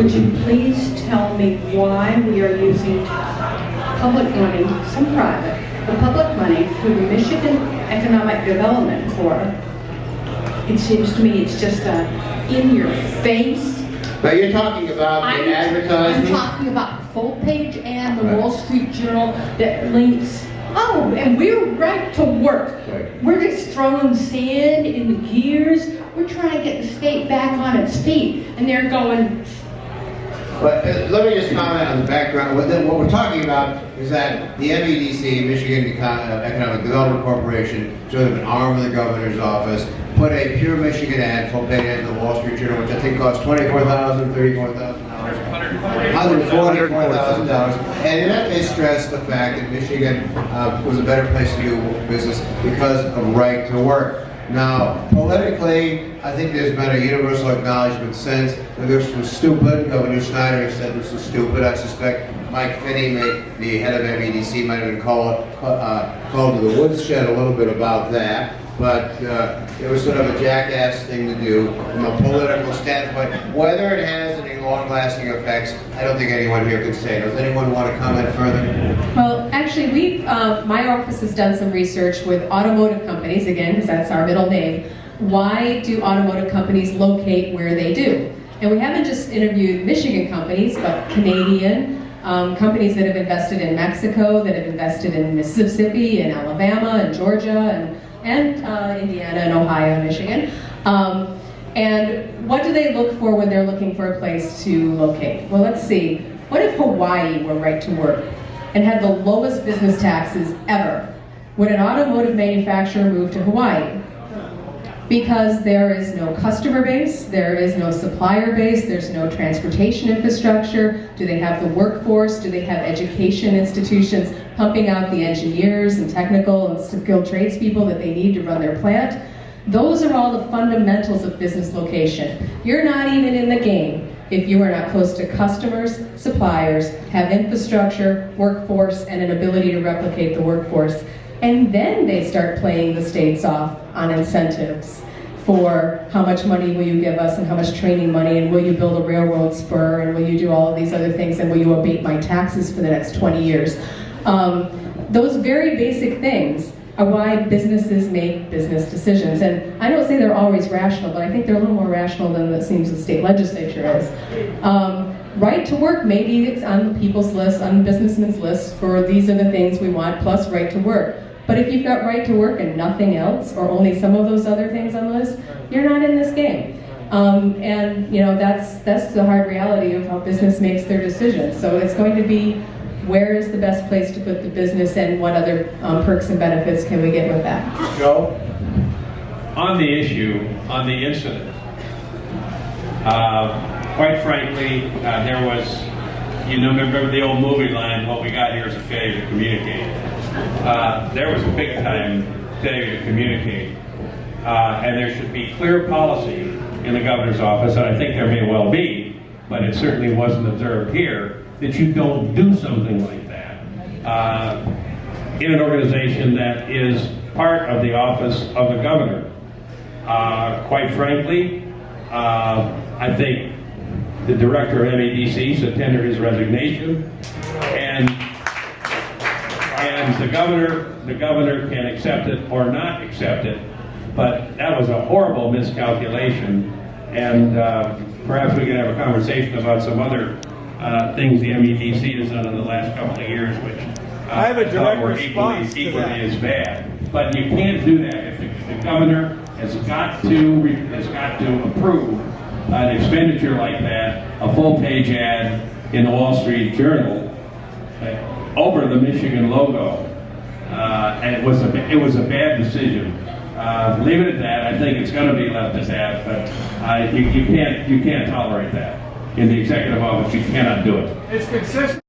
Would you please tell me why we are using public money, some private, the public money through the Michigan Economic Development Corps? It seems to me it's just a in-your-face. But you're talking about the advertising? I'm talking about the full page and the Wall Street Journal that links. Oh, and we're right to work. Right. We're just throwing sand in the gears. We're trying to get the state back on its feet. And they're going. But let me just comment on the background. What we're talking about is that the MEDC, Michigan Economic Development Corporation, sort of an arm of the governor's office, put a pure Michigan ad, full page ad in the Wall Street Journal, which I think cost $24,000, $34,000. $144,000. And in that they stressed the fact that Michigan was a better place to do business because of right to work. Now, politically, I think there's been a universal acknowledgement since that this was stupid. Governor Snyder said this was stupid. I suspect Mike Finney, the head of MEDC, might have been called to the woodshed a little bit about that. But it was sort of a jackass thing to do from a political standpoint. Whether it has any long-lasting effects, I don't think anyone here can say. Does anyone want to comment further? Well, actually, my office has done some research with automotive companies, again, because that's our middle name. Why do automotive companies locate where they do? And we haven't just interviewed Michigan companies, but Canadian, companies that have invested in Mexico, that have invested in Mississippi, and Alabama, and Georgia, and Indiana, and Ohio, and Michigan. And what do they look for when they're looking for a place to locate? Well, let's see. What if Hawaii were right to work and had the lowest business taxes ever? Would an automotive manufacturer move to Hawaii? Because there is no customer base, there is no supplier base, there's no transportation infrastructure. Do they have the workforce? Do they have education institutions pumping out the engineers and technical and skilled tradespeople that they need to run their plant? Those are all the fundamentals of business location. You're not even in the game if you are not close to customers, suppliers, have infrastructure, workforce, and an ability to replicate the workforce. And then they start playing the states off on incentives for how much money will you give us and how much training money, and will you build a railroad spur, and will you do all of these other things, and will you abate my taxes for the next 20 years. Those very basic things are why businesses make business decisions. And I don't say they're always rational, but I think they're a little more rational than it seems the state legislature is. Right to work, maybe it's on the people's list, on the businessmen's list for these are the things we want, plus right to work. But if you've got right to work and nothing else, or only some of those other things on the list, you're not in this game. And you know, that's the hard reality of how business makes their decisions. So it's going to be, where is the best place to put the business, and what other perks and benefits can we get with that? Joe? On the issue, on the incident, quite frankly, there was, remember the old movie line, what we got here is a failure to communicate. There was a big time failure to communicate. And there should be clear policy in the governor's office, and I think there may well be, but it certainly wasn't observed here, that you don't do something like that in an organization that is part of the office of the governor. Quite frankly, I think the director of MEDC should tender his resignation, and the governor can accept it or not accept it, but that was a horrible miscalculation, and perhaps we can have a conversation about some other things the MEDC has done in the last couple of years, which I have a direct were response to equally that. as bad. But you can't do that. If the governor has got to approve an expenditure like that, a full-page ad in the Wall Street Journal over the Michigan logo, and it was a bad decision. Leave it at that. I think it's going to be left at that, but you can't tolerate that in the executive office. You cannot do it. It's consistent.